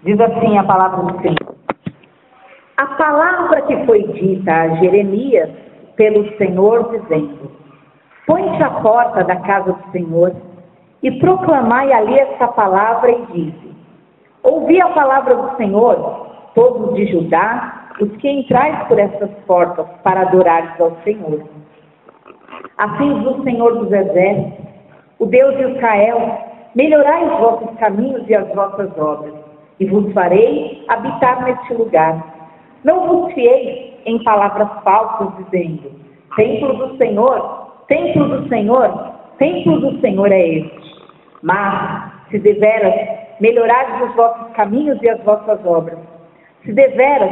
Diz assim a palavra do Senhor. A palavra que foi dita a Jeremias pelo Senhor, dizendo: põe-te à porta da casa do Senhor e proclamai ali esta palavra, e dize: ouvi a palavra do Senhor, todos de Judá, os que entrais por estas portas para adorares ao Senhor. Assim diz o Senhor dos Exércitos, o Deus de Israel: melhorai os vossos caminhos e as vossas obras, e vos farei habitar neste lugar. Não vos fieis em palavras falsas, dizendo: templo do Senhor, templo do Senhor, templo do Senhor é este. Mas, se deveras melhorares os vossos caminhos e as vossas obras, se deveras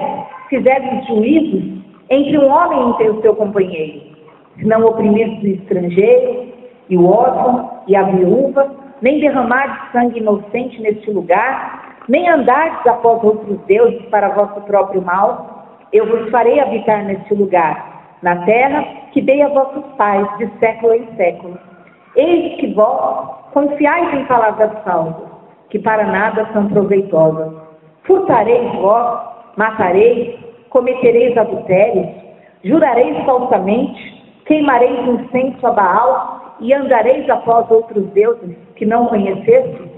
fizerdes juízos entre um homem e o seu companheiro, se não oprimirdes o estrangeiro, e o órfão, e a viúva, nem derramardes sangue inocente neste lugar, nem andardes após outros deuses para vosso próprio mal, eu vos farei habitar neste lugar, na terra que dei a vossos pais de século em século. Eis que vós confiais em palavras falsas, que para nada são proveitosas. Furtareis vós, matareis, cometereis adultérios, jurareis falsamente, queimareis incenso a Baal e andareis após outros deuses que não conhecestes?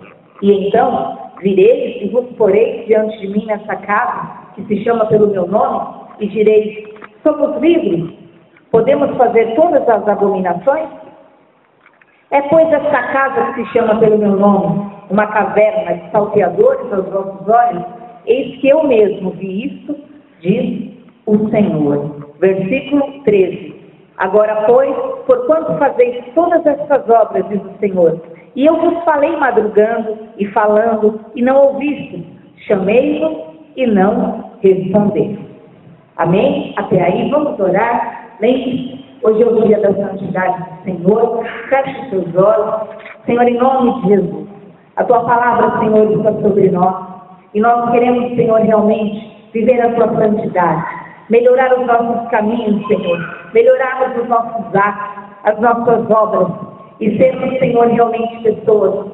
E então vireis e vos poreis diante de mim nessa casa, que se chama pelo meu nome, e direis: somos livres, podemos fazer todas as abominações? É, pois, esta casa que se chama pelo meu nome uma caverna de salteadores aos vossos olhos? Eis que eu mesmo vi isto, diz o Senhor. Versículo 13. Agora, pois, porquanto fazeis todas estas obras, diz o Senhor, e eu vos falei madrugando e falando, e não ouvistes, chamei-vos e não respondeste. Amém? Até aí, vamos orar. Lembre-se, hoje é o dia da santidade do Senhor. Feche os seus olhos. Senhor, em nome de Jesus, a tua palavra, Senhor, está sobre nós, e nós queremos, Senhor, realmente viver a tua santidade, melhorar os nossos caminhos, Senhor, melhorar os nossos atos, as nossas obras, e sermos, Senhor, realmente pessoas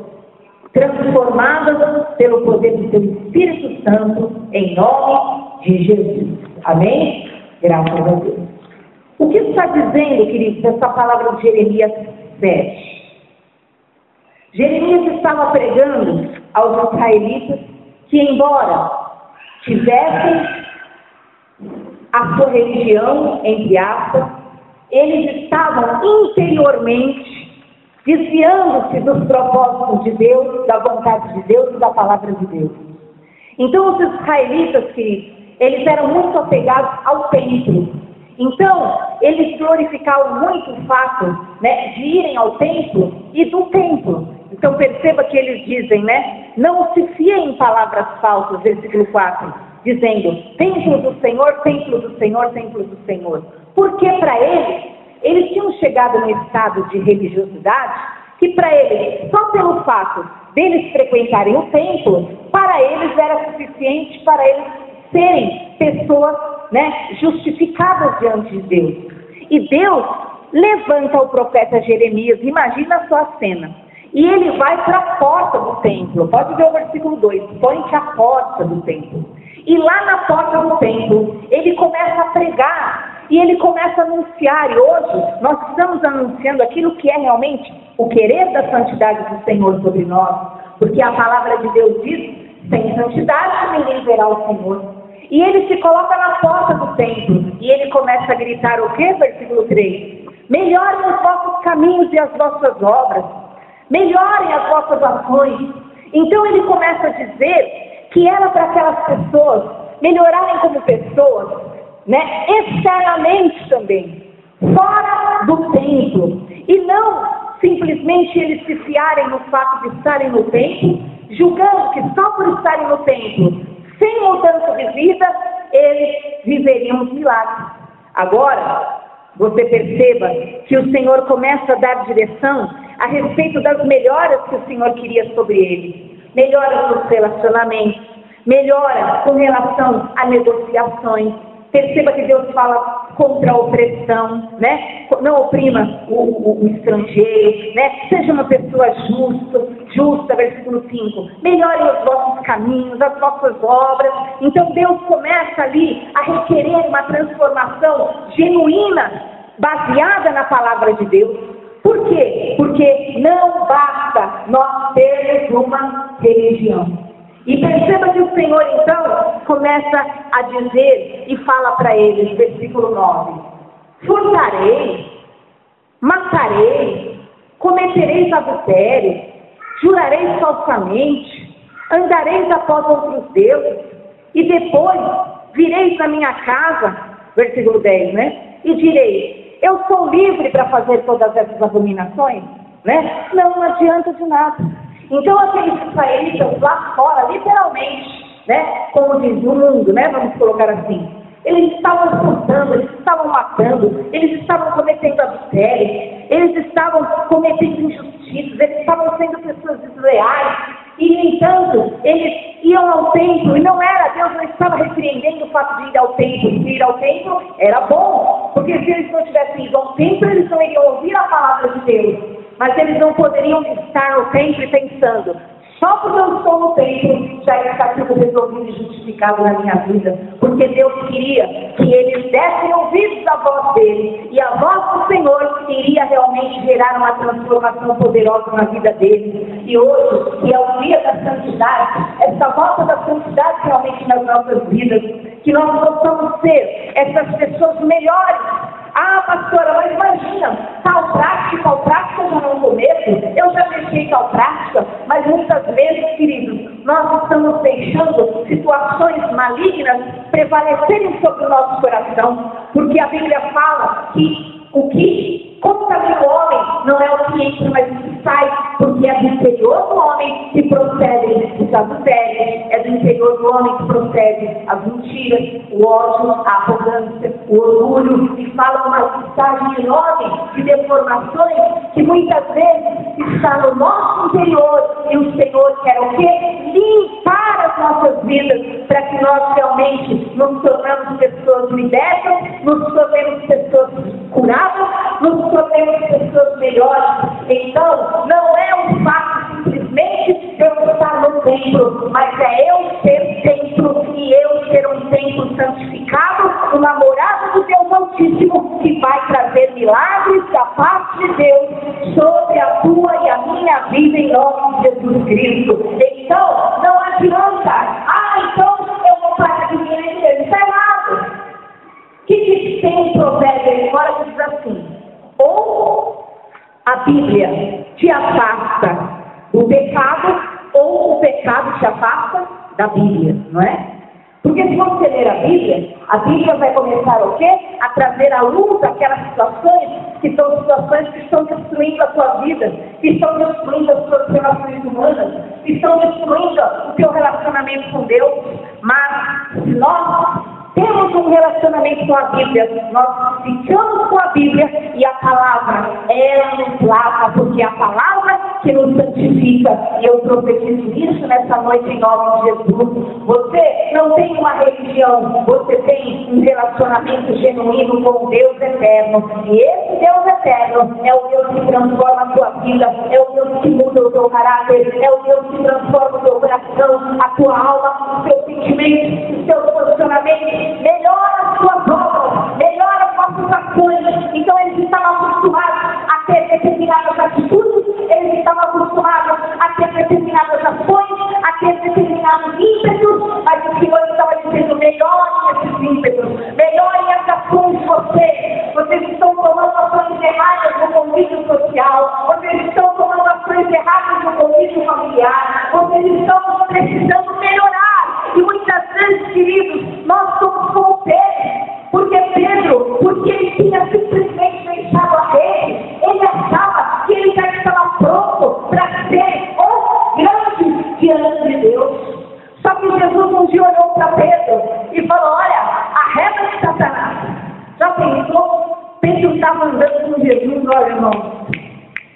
transformadas pelo poder do teu Espírito Santo, em nome de Jesus. Amém? Graças a Deus. O que está dizendo, queridos, essa palavra de Jeremias 7? Jeremias estava pregando aos israelitas que, embora tivessem a sua religião, entre aspas, eles estavam interiormente desviando-se dos propósitos de Deus, da vontade de Deus e da palavra de Deus. Então, os israelitas, queridos, eles eram muito apegados ao templo. Então, eles glorificavam muito o fato, de irem ao templo e do templo. Então, perceba que eles dizem, não se fiem em palavras falsas, versículo 4, dizendo: templo do Senhor, templo do Senhor, templo do Senhor. Porque para eles tinham chegado num estado de religiosidade que para eles, só pelo fato deles frequentarem o templo, para eles era suficiente para eles serem pessoas justificadas diante de Deus. E Deus levanta o profeta Jeremias, imagina só a cena, e ele vai para a porta do templo. Pode ver o versículo 2, põe-te à porta do templo. E lá na porta do templo, ele começa a pregar, e ele começa a anunciar, e hoje nós estamos anunciando aquilo que é realmente o querer da santidade do Senhor sobre nós, porque a palavra de Deus diz: sem santidade ninguém verá o Senhor. E ele se coloca na porta do templo, e ele começa a gritar o quê? Versículo 3, melhorem os vossos caminhos e as vossas obras, melhorem as vossas ações. Então ele começa a dizer que era para aquelas pessoas melhorarem como pessoas, externamente também, fora do templo, e não simplesmente eles se fiarem no fato de estarem no templo, julgando que só por estarem no templo, sem mudança de vida, eles viveriam os milagres. Agora, você perceba que o Senhor começa a dar direção a respeito das melhoras que o Senhor queria sobre eles. Melhoras nos relacionamentos, melhora com relação a negociações. Perceba que Deus fala contra a opressão, né? Não oprima o estrangeiro, né? Seja uma pessoa justa, versículo 5. Melhorem os vossos caminhos, as vossas obras. Então Deus começa ali a requerer uma transformação genuína, baseada na palavra de Deus. Por quê? Porque não basta nós termos uma religião. E perceba que o Senhor, então, começa a dizer e fala para eles, versículo 9: furtareis, matareis, cometereis adultério, jurareis falsamente, andareis após outros deuses, e depois vireis na minha casa, versículo 10, né? E direis: eu sou livre para fazer todas essas abominações, né? Não adianta de nada. Então aqueles israelitas lá fora, literalmente, né, como diz o mundo, né, vamos colocar assim, eles estavam furtando, eles estavam matando, eles estavam cometendo adultério, eles estavam cometendo injustiças, eles estavam sendo pessoas desleais, e no entanto, eles iam ao templo, e não era, Deus não estava repreendendo o fato de ir ao templo, porque ir ao templo era bom, porque se eles não tivessem ido ao templo, eles não iriam ouvir a palavra de Deus. Mas eles não poderiam estar no templo e pensando: só porque eu estou no templo já está tudo resolvido e justificado na minha vida. Porque Deus queria que eles dessem ouvidos à voz dele. E a voz do Senhor iria realmente gerar uma transformação poderosa na vida deles. E hoje, que é o dia da santidade, essa volta da santidade realmente nas nossas vidas, que nós possamos ser essas pessoas melhores. Ah, pastora, mas imagina, tal prática eu já não cometo, eu já deixei tal prática, mas muitas vezes, queridos, nós estamos deixando situações malignas prevalecerem sobre o nosso coração, porque a Bíblia fala que o que contamina o homem não é o que entra, mas o que sai, porque é do interior do homem que procedem os adultérios, é do interior do homem que procedem as mentiras, o ódio, a arrogância, o orgulho, e fala uma listagem enorme de deformações que muitas vezes está no nosso interior, e o Senhor quer o quê? Limpar as nossas vidas, para que nós realmente nos tornamos pessoas libertas, nos tornemos pessoas curadas, nos tornemos pessoas melhores. Então, não é um fato simplesmente de eu estar no templo, mas é eu ser templo e eu ser um templo santificado, uma morada do Deus Altíssimo, que vai trazer milagres da parte de Deus sobre a tua e a minha vida em nome de Jesus Cristo. Então, não adianta, então eu vou parar de vir na igreja, isso é errado. O que tem um provérbio aí fora que diz assim: ou a Bíblia te afasta do pecado, ou o pecado te afasta da Bíblia, não é? Porque se você ler a Bíblia vai começar o quê? A trazer à luz aquelas situações que são situações que estão destruindo a tua vida, que estão destruindo as tuas relações humanas, que estão destruindo o teu relacionamento com Deus. Mas se nós temos um relacionamento com a Bíblia, nós ficamos com a Bíblia e a palavra, ela nos lava, porque é a palavra que nos santifica. E eu profetizo isso nessa noite em nome de Jesus. Você não tem uma religião, você tem um relacionamento genuíno com o Deus eterno. E esse Deus eterno é o Deus que transforma a tua vida, é o Deus que muda o teu caráter, é o Deus que transforma o teu coração, a tua alma, os teus sentimentos, os teus posicionamentos. Melhora as tuas obras, melhora as tuas ações. Então eles estavam acostumados a ter determinadas atitudes, eles estavam acostumados a ter determinadas ações, a ter determinados ímpetos, mas o Senhor estava dizendo: melhorem esses ímpetos, melhorem as ações de vocês. Vocês estão tomando ações erradas no convívio social, vocês estão tomando ações erradas no convívio familiar, vocês estão precisando melhorar. E muitas vezes, queridos, nós somos como Pedro, porque ele tinha simplesmente deixado a rede, ele achava que ele já estava pronto para ser o grande diante de Deus. Só que Jesus um dia olhou para Pedro e falou: olha, arreda de Satanás. Já pensou? Pedro estava andando com Jesus, olha, irmão.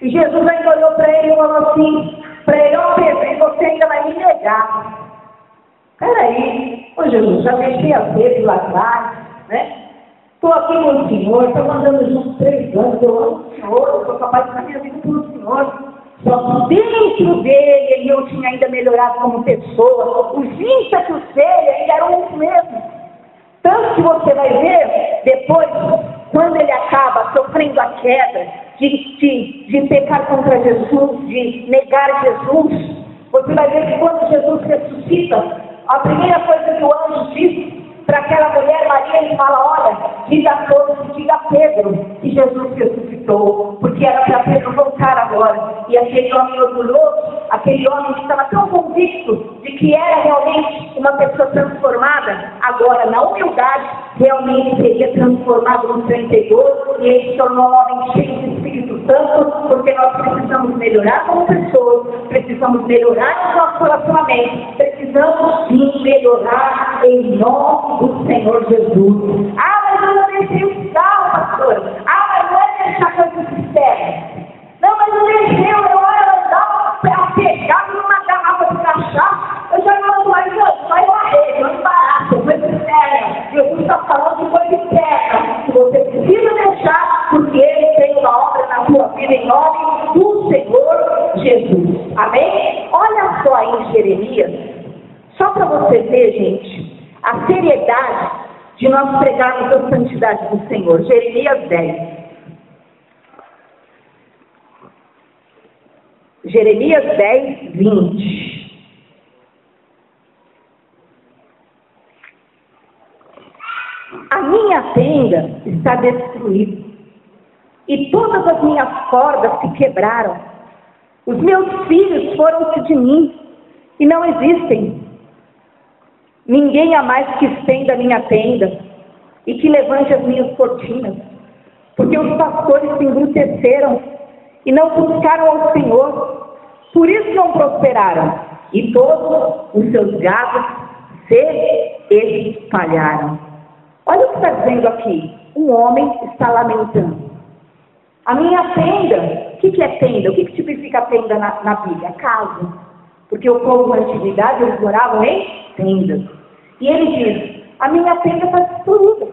E Jesus ainda olhou para ele e falou assim, para ele: ó Pedro, você ainda vai me negar. Peraí, ô Jesus, já deixei a rede lá atrás, né? Estou aqui com o Senhor, estamos andando juntos 3 anos, eu amo o Senhor, eu sou capaz de dar minha vida pelo Senhor. Só que dentro dele, ele não tinha ainda melhorado como pessoa. Os ímpetos dele ainda eram os mesmos. Tanto que você vai ver, depois, quando ele acaba sofrendo a queda, de pecar contra Jesus, de negar Jesus, você vai ver que quando Jesus ressuscita, a primeira coisa que o anjo diz para aquela mulher Maria, ele fala, olha, diga a todos, diga a Pedro que Jesus ressuscitou, porque era para Pedro voltar agora. E aquele homem orgulhoso, aquele homem que estava tão convicto de que era realmente uma pessoa transformada, agora na humildade, realmente seria transformado no 32, e ele se tornou um homem cheio de Espírito Santo, porque nós precisamos melhorar como pessoas, precisamos melhorar os nossos relacionamentos, precisamos sim melhorar em nome do Senhor Jesus. Ah, mas eu não deixei o cigarro, pastor. Ah, mas não é deixar coisas externas. Não, mas eu deixei, eu era andar apegado numa garrafa de cachaça. Eu já não ando mais, só eu arrego, eu embaraço, coisa externa. Jesus está falando de coisa externa, que você precisa deixar, porque Ele tem uma obra na sua vida em nome do Senhor Jesus. Amém? Olha só aí em Jeremias, só para você ver, gente, a seriedade de nós pregarmos a santidade do Senhor. Jeremias 10. Jeremias 10, 20. A minha tenda está destruída, e todas as minhas cordas se quebraram. Os meus filhos foram-se de mim, e não existem. Ninguém há mais que estenda a minha tenda e que levante as minhas cortinas, porque os pastores se embruteceram e não buscaram ao Senhor, por isso não prosperaram, e todos os seus gados se espalharam. Olha o que está dizendo aqui, um homem está lamentando. A minha tenda, o que é tenda? O que tipifica tenda na Bíblia? Casa, porque o povo na antiguidade, eles moravam em tendas. E ele diz, a minha tenda está destruída.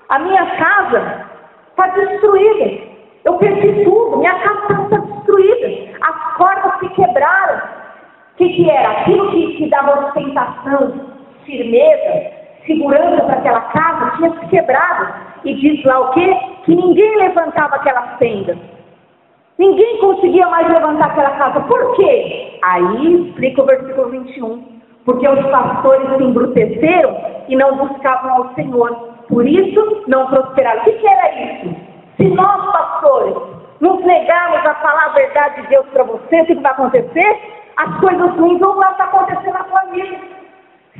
A minha casa está destruída. Eu perdi tudo. Minha casa está destruída. As cordas se quebraram. O que era? Aquilo que dava ostentação, firmeza, segurança para aquela casa, tinha se quebrado. E diz lá o quê? Que ninguém levantava aquelas tendas. Ninguém conseguia mais levantar aquela casa. Por quê? Aí explica o versículo 21. Porque os pastores se embruteceram e não buscavam ao Senhor. Por isso, não prosperaram. O que era isso? Se nós, pastores, nos negarmos a falar a verdade de Deus para você, o que vai acontecer? As coisas ruins vão lá estar acontecendo na sua vida.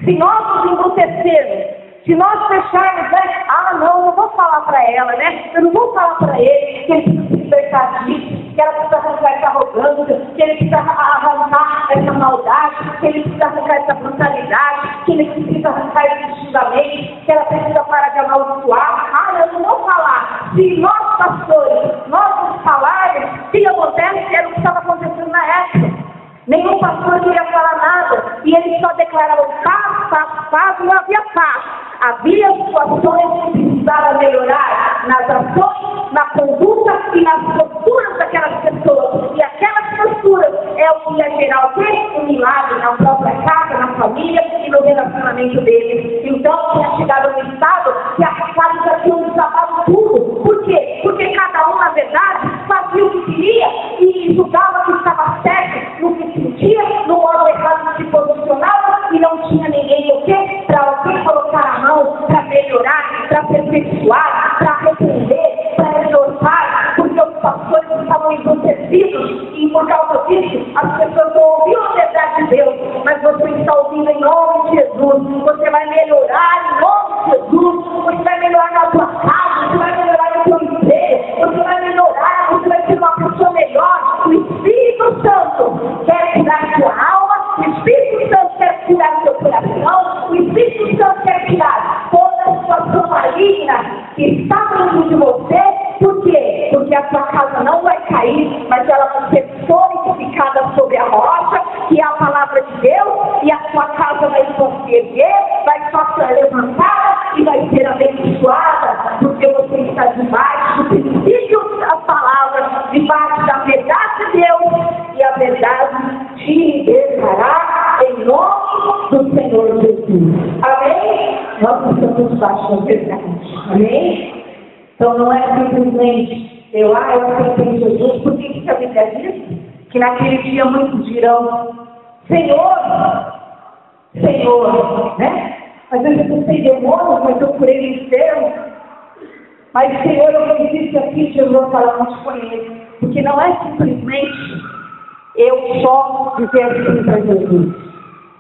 Se nós nos embrutecermos, se nós fecharmos, né? Ah, não vou falar para ela, né? Eu não vou falar para ele que ele precisa se libertar disso, que ela precisa arrancar essa arrogância, que ele precisa arrancar essa maldade, que ele precisa arrancar essa brutalidade, que ele precisa arrancar esse xingamento, que ela precisa parar de amaldiçoar. Ah, eu não vou falar. Se nós, pastores, nós nos falarmos, o que acontece? Era o que estava acontecendo na época. Nenhum pastor queria falar nada, e eles só declaravam paz, paz, paz, não havia paz. Havia situações que precisavam melhorar nas ações, na conduta e nas posturas daquelas pessoas. E aquelas posturas é o que ia gerar o quê? Um milagre na própria casa, na família e no relacionamento deles. Então tinha chegado no estado que as casas já tinham desabado tudo. Por quê? Porque cada um, na verdade, fazia o que queria e julgava que estava certo no que sentia, no modo errado se posicionava e não tinha ninguém o quê? Para alguém colocar a mão, para melhorar, para aperfeiçoar, para repreender, para exortar, porque os pastores estavam embrutecidos e por causa disso as pessoas não ouviam a verdade de Deus, mas você está ouvindo em nome de Jesus. Você vai melhorar em nome de Jesus, você vai melhorar na sua casa, você vai melhorar no seu emprego, você vai melhorar, você vai ser uma pessoa melhor. O Espírito Santo quer curar sua alma, o Espírito Santo quer curar seu coração, o Espírito Santo quer tirar toda a situação maligna que está dentro de você. Por quê? Porque a sua casa não vai cair, mas ela vai ser solidificada sobre a rocha, que é a palavra de Deus, e a sua casa vai só se erguer, vai só ser levantada e vai ser abençoada, porque está debaixo do princípio das palavras, debaixo da verdade de Deus, e a verdade te libertará em nome do Senhor Jesus. Amém? Nós estamos debaixo da verdade. Amém? Então não é simplesmente eu acredito em Jesus, porque isso a Bíblia diz que naquele dia muitos dirão, Senhor, Senhor, né? Às vezes eu sei demônios, mas eu por ele enfermo. Mas Senhor, eu fiz isso aqui, Jesus fala, não te conheço. Porque não é simplesmente eu só dizer assim para Jesus.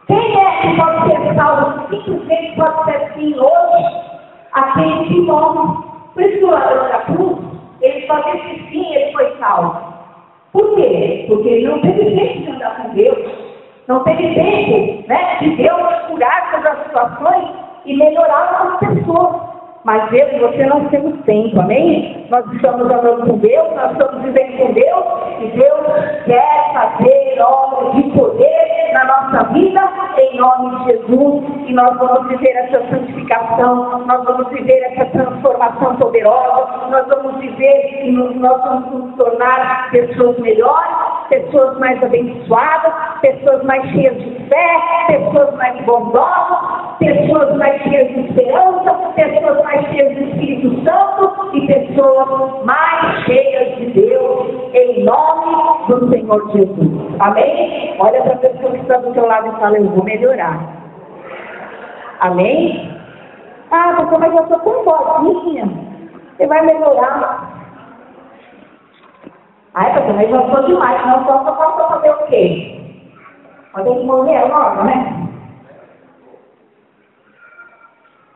Quem é que pode ser salvo? Simplesmente pode ser sim hoje aquele que morre. Por isso que o ladrão da cruz, ele só disse que sim, ele foi salvo. Por quê? Porque ele não teve tempo de andar com Deus. Não teve tempo, né, de Deus curar todas as situações e melhorar as pessoas. Mas eu e você não temos tempo, amém? Nós estamos andando com Deus, nós estamos vivendo com Deus, e Deus quer fazer obras de poder na nossa vida, em nome de Jesus, e nós vamos viver essa santificação, nós vamos viver essa transformação poderosa, nós vamos viver e nós vamos nos tornar pessoas melhores, pessoas mais abençoadas, pessoas mais cheias de fé, pessoas mais bondosas, pessoas mais cheias de esperança, pessoas mais cheias do Espírito Santo e pessoas mais cheias de Deus, em nome do Senhor Jesus. Amém? Olha para a pessoa que está do seu lado e fala, eu vou melhorar. Amém? Ah, você vai já tão boazinha, você vai melhorar. Ai, pastor, mas já sou demais, não só posso fazer o quê? Mas tem que morrer logo, né?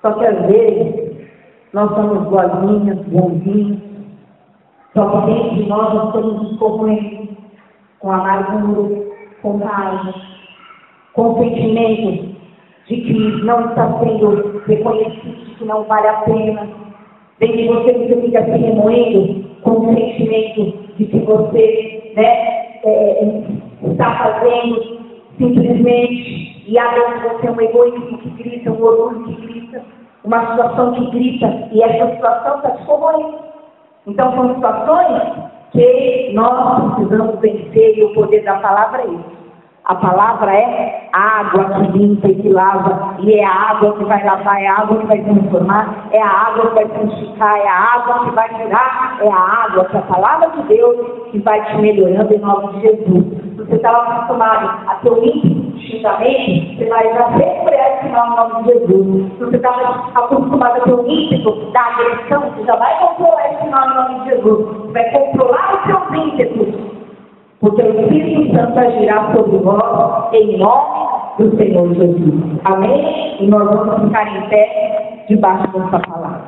Só que às vezes nós somos boazinhas, bonzinhos, só que dentro de nós estamos nos corroendo com amargura, com raiva, com sentimento de que não está sendo reconhecido, que não vale a pena. Dentro de você fica se remoendo com o sentimento de que você está fazendo simplesmente, e há dentro de você um egoísmo que grita, um orgulho que grita, uma situação que grita, e essa situação está te corroendo. Então são situações que nós precisamos vencer, e o poder da palavra é isso. A palavra é água que limpa e que lava, e é a água que vai lavar, é a água que vai transformar, é a água que vai santificar, é a água que vai curar, é a água que é a palavra de Deus que vai te melhorando em nome de Jesus. Se você estava acostumado a ter o ímpeto de xingamento, você vai já refrear esse mal em nome de Jesus. Se você estava acostumado a ter o ímpeto da agressão, você já vai controlar esse mal em nome de Jesus. Você vai controlar os seus ímpetos. Porque o Espírito Santo agirá sobre nós em nome do Senhor Jesus. Amém? E nós vamos ficar em pé debaixo dessa palavra.